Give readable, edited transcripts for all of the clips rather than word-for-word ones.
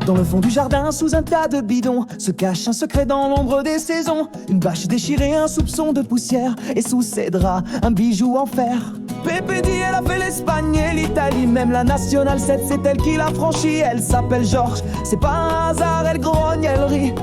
Dans le fond du jardin, sous un tas de bidons, se cache un secret dans l'ombre des saisons. Une bâche déchirée, un soupçon de poussière, et sous ses draps, un bijou en fer. Pépé dit elle a fait l'Espagne et l'Italie, même la Nationale 7 c'est elle qui l'a franchie. Elle s'appelle Georges, c'est pas un hasard, elle grogne, elle rit.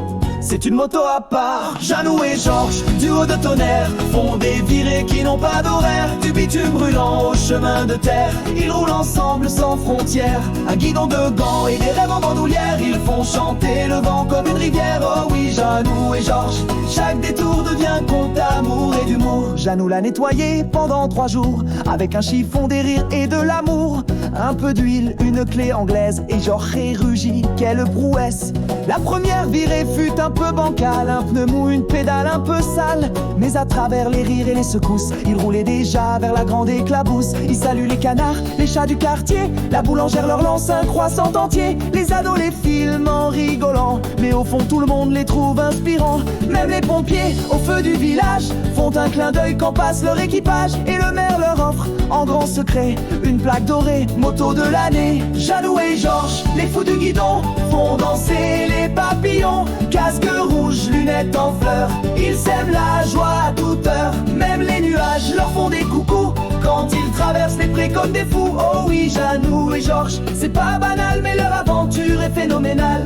C'est une moto à part. Janou et Georges, duo de tonnerre, font des virées qui n'ont pas d'horaire. Du bitume brûlant au chemin de terre, ils roulent ensemble sans frontières. Un guidon de gants et des rêves en bandoulière, ils font chanter le vent comme une rivière. Oh oui, Janou et Georges, chaque détour devient conte d'amour et d'humour. Janou l'a nettoyé pendant 3 jours, avec un chiffon, des rires et de l'amour. Un peu d'huile, une clé anglaise, et Georges rugit, quelle prouesse. La première virée fut un peu bancale, un pneu mou, une pédale un peu sale. Mais à travers les rires et les secousses, il roulait déjà vers la grande éclabousse. Il salue les canards, les chats du quartier, la boulangère leur lance un croissant entier. Les ados les filment en rigolant, mais au fond tout le monde les trouve inspirants. Même les pompiers, au feu du village, font un clin d'œil quand passe leur équipage. Et le maire leur offre, en grand secret, une plaque dorée, moto de l'année. Janou et Georges, les fous du guidon, font danser les papillons. Casque rouge, lunettes en fleurs, ils sèment la joie à toute heure. Même les nuages leur font des coucous quand ils traversent les prés comme des fous. Oh oui, Janou et Georges, c'est pas banal, mais leur aventure est phénoménale.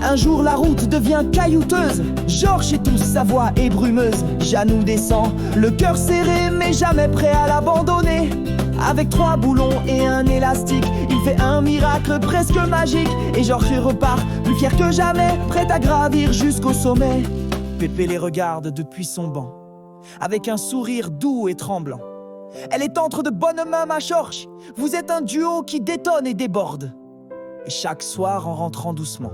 Un jour la route devient caillouteuse, Georges étousse, sa voix est brumeuse. Janou descend, le cœur serré mais jamais prêt à l'abandonner. Avec 3 boulons et un élastique, il fait un miracle presque magique. Et Georges repart, plus fier que jamais, prêt à gravir jusqu'au sommet. Pépé les regarde depuis son banc, avec un sourire doux et tremblant. Elle est entre de bonnes mains, ma Georges, vous êtes un duo qui détonne et déborde. Et chaque soir, en rentrant doucement,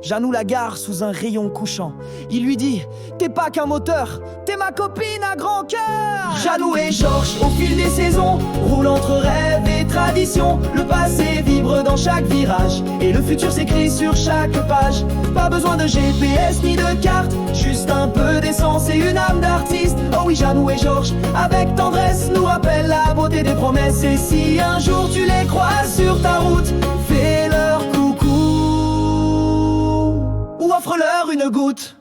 Janou la gare sous un rayon couchant. Il lui dit, t'es pas qu'un moteur, t'es ma copine à grand cœur. Janou et Georges, au fil des saisons, roulent entre rêve et tradition. Le passé vibre dans chaque virage, et le futur s'écrit sur chaque page. Pas besoin de GPS ni de carte, juste un peu d'essence et une âme d'artiste. Oh oui, Janou et Georges, avec tendresse, nous rappellent la beauté des promesses. Et si un jour tu les croises sur ta route, fais-leur coucou ou offre-leur une goutte.